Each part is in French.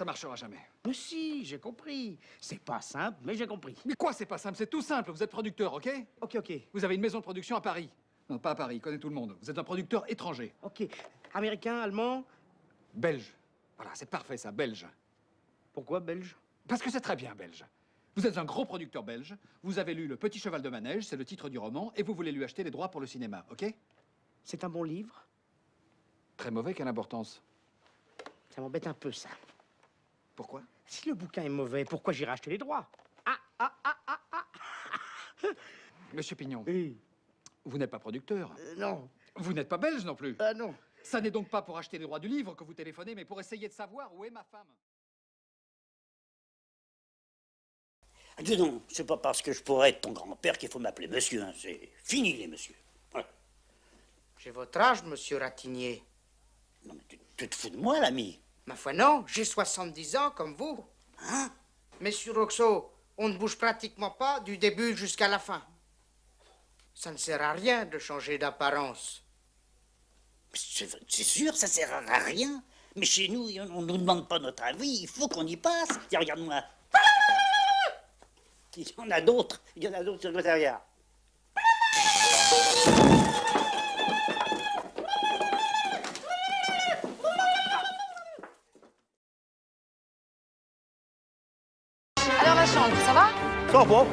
marchera jamais. Mais si, j'ai compris. C'est pas simple, mais j'ai compris. Mais quoi, c'est pas simple? C'est tout simple. Vous êtes producteur, ok? Ok. Vous avez une maison de production à Paris. Non, pas à Paris, connaît tout le monde. Vous êtes un producteur étranger. Ok. Américain, allemand? Belge. Voilà, c'est parfait ça, belge. Pourquoi belge? Parce que c'est très bien belge. Vous êtes un gros producteur belge, vous avez lu Le Petit Cheval de Manège, c'est le titre du roman, et vous voulez lui acheter les droits pour le cinéma, ok? C'est un bon livre? Très mauvais, quelle importance? Ça m'embête un peu, ça. Pourquoi? Si le bouquin est mauvais, pourquoi j'irai acheter les droits? Monsieur Pignon, Oui. vous n'êtes pas producteur. Non. Vous n'êtes pas belge non plus. Non. Ça n'est donc pas pour acheter les droits du livre que vous téléphonez, mais pour essayer de savoir où est ma femme. Dis donc, c'est pas parce que je pourrais être ton grand-père qu'il faut m'appeler monsieur, hein. C'est fini, les messieurs. Ouais. J'ai votre âge, monsieur Ratignier. Non, mais tu te fous de moi, l'ami? Ma foi, non. J'ai 70 ans, comme vous. Hein? Monsieur Roxo, on ne bouge pratiquement pas du début jusqu'à la fin. Ça ne sert à rien de changer d'apparence. C'est sûr, ça sert à rien. Mais chez nous, on ne nous demande pas notre avis, il faut qu'on y passe. Tiens, regarde-moi. Il y en a d'autres sur le secrétariat. Alors la chambre, ça va? Ça va,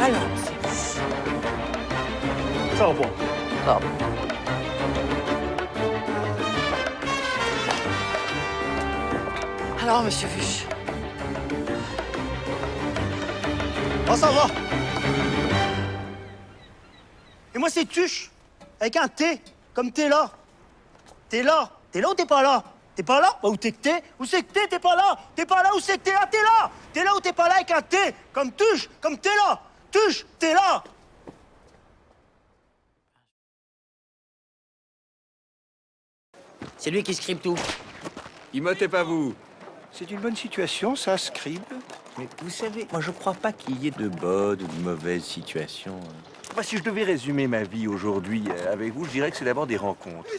Alors, ça va. bon. Alors, monsieur Fuchs, Ah, ça va. Et moi, c'est Tuche, avec un T, comme t'es là. T'es là. T'es là ou t'es pas là? T'es pas là? Bah, où t'es que t'es? Où c'est que t'es? T'es pas là. T'es pas là, où c'est que t'es? Ah, t'es là. T'es là ou t'es pas là avec un T, comme Tuche, comme t'es là. Tuche, t'es là. C'est lui qui scribe tout. Imotez pas vous. C'est une bonne situation, ça, Scribe. Mais vous savez, moi je crois pas qu'il y ait de bonnes ou de mauvaises situations. Moi, si je devais résumer ma vie aujourd'hui avec vous, je dirais que c'est d'abord des rencontres.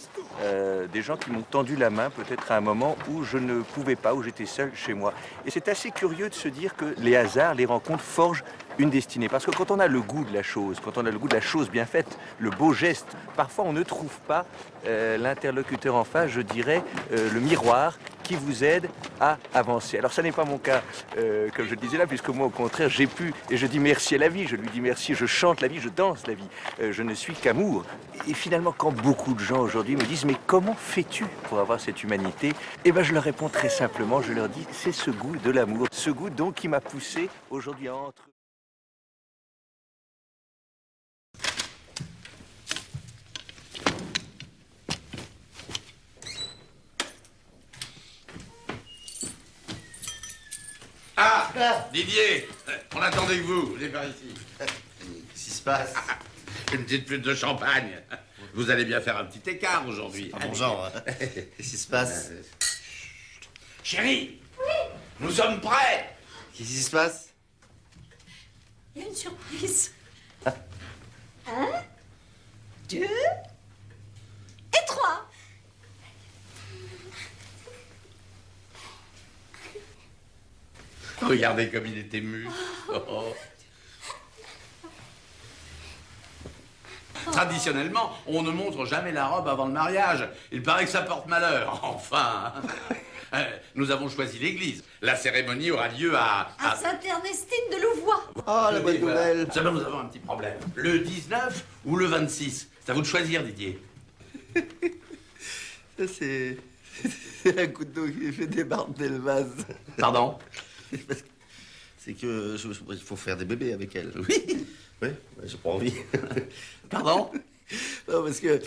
Des gens qui m'ont tendu la main peut-être à un moment où je ne pouvais pas, où j'étais seul chez moi. Et c'est assez curieux de se dire que les hasards, les rencontres forgent une destinée. Parce que quand on a le goût de la chose, quand on a le goût de la chose bien faite, le beau geste, parfois on ne trouve pas l'interlocuteur en face, je dirais, le miroir qui vous aide à avancer. Alors ça n'est pas mon cas, comme je le disais là, puisque moi au contraire j'ai pu, et je dis merci à la vie, je lui dis merci, je chante la vie, je danse la vie, je ne suis qu'amour. Et finalement quand beaucoup de gens aujourd'hui me disent mais comment fais-tu pour avoir cette humanité? Eh bien je leur réponds très simplement, je leur dis c'est ce goût de l'amour, ce goût donc qui m'a poussé aujourd'hui à entre... Ah, Didier, on attendait que vous, venez par ici. Qu'est-ce qui se passe? Une petite flûte de champagne. Vous allez bien faire un petit écart aujourd'hui. Pas mon genre. Hein. Qu'est-ce qui se passe? Chérie, nous sommes prêts. Qu'est-ce qui se passe? Il y a une surprise. 1, 2 et 3. Regardez comme il est ému. Oh. Traditionnellement, on ne montre jamais la robe avant le mariage. Il paraît que ça porte malheur. Enfin, nous avons choisi l'église. La cérémonie aura lieu à Sainte-Ernestine de Louvois. Oh, la bonne nouvelle. Seulement, nous avons un petit problème. Le 19 ou le 26? C'est à vous de choisir, Didier. Ça, c'est la goutte d'eau qui fait déborder le vase. Pardon? C'est que il faut faire des bébés avec elle. Oui. Oui, j'ai pas envie. Pardon? Non, parce que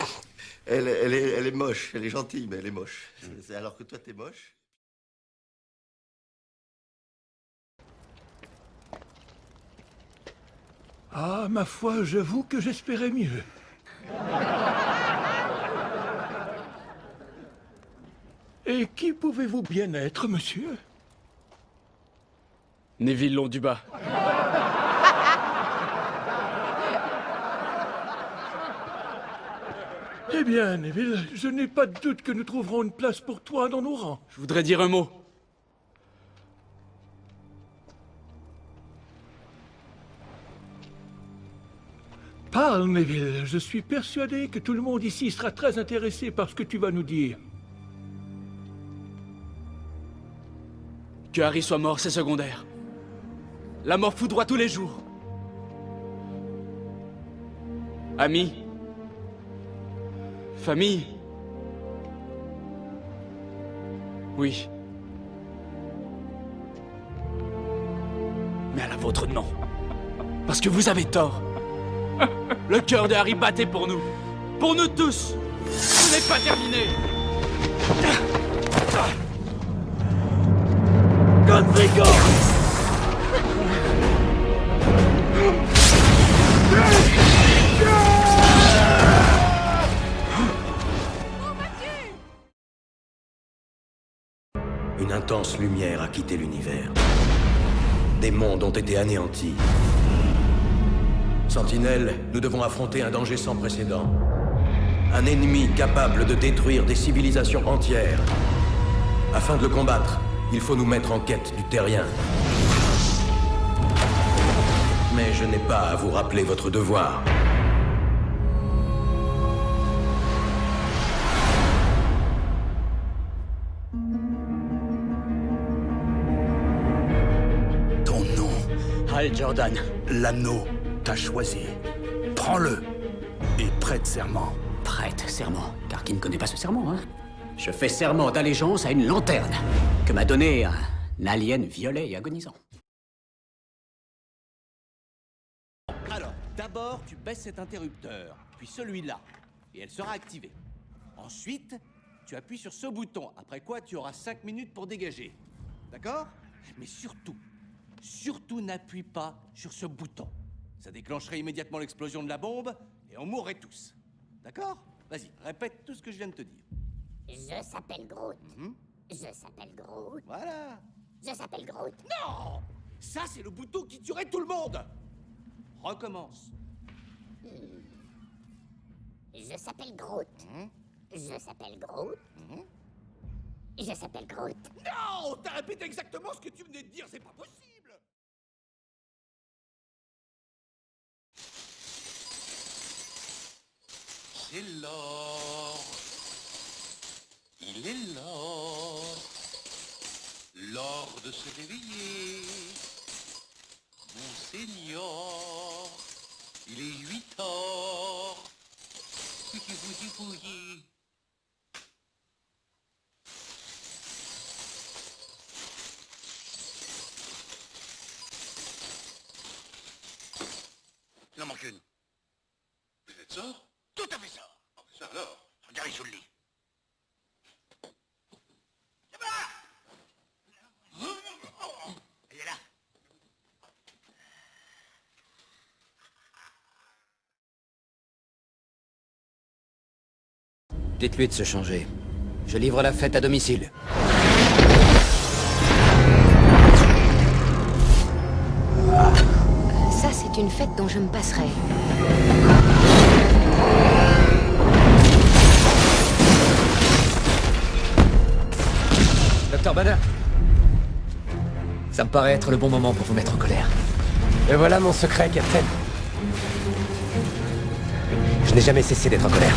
elle est moche. Elle est gentille, mais elle est moche. Alors que toi, t'es moche. Ah, ma foi, j'avoue que j'espérais mieux. Et qui pouvez-vous bien être, monsieur? Neville Londubat. Eh bien, Neville, je n'ai pas de doute que nous trouverons une place pour toi dans nos rangs. Je voudrais dire un mot. Parle, Neville. Je suis persuadé que tout le monde ici sera très intéressé par ce que tu vas nous dire. Que Harry soit mort, c'est secondaire. La mort foudroie tous les jours. Amis. Famille. Oui. Mais à la vôtre, non. Parce que vous avez tort. Le cœur de Harry battait pour nous. Pour nous tous. Ce n'est pas terminé. Godrigo! Une intense lumière a quitté l'univers. Des mondes ont été anéantis. Sentinelle, nous devons affronter un danger sans précédent. Un ennemi capable de détruire des civilisations entières. Afin de le combattre, il faut nous mettre en quête du terrien. Mais je n'ai pas à vous rappeler votre devoir. Ton nom, Hal Jordan. l'anneau, t'a choisi. Prends-le et prête serment. Prête serment. Car qui ne connaît pas ce serment, hein? Je fais serment d'allégeance à une lanterne que m'a donnée un alien violet et agonisant. Alors, d'abord, tu baisses cet interrupteur, puis celui-là, et elle sera activée. Ensuite, tu appuies sur ce bouton, après quoi tu auras 5 minutes pour dégager. D'accord? Mais surtout n'appuie pas sur ce bouton. Ça déclencherait immédiatement l'explosion de la bombe, et on mourrait tous. D'accord? Vas-y, répète tout ce que je viens de te dire. Je s'appelle Groot. Je s'appelle Groot. Voilà. Je s'appelle Groot. Non! Ça, c'est le bouton qui tuerait tout le monde! Recommence. Je s'appelle Groot. Je s'appelle Groot. Je s'appelle Groot. Non! T'as répété exactement ce que tu venais de dire, c'est pas possible! C'est l'or. Il est l'or. L'or de se réveiller. Monseigneur, il est 8 heures. Fouillis, fouillis, fouillis. Il en manque une. Vous êtes ça? Tout à fait ça. Oh, ça alors, regardez sous le lit. Elle est là. Dites-lui de se changer. Je livre la fête à domicile. Ça, c'est une fête dont je me passerai. Docteur Banner, ça me paraît être le bon moment pour vous mettre en colère. Et voilà mon secret, Captain. Je n'ai jamais cessé d'être en colère.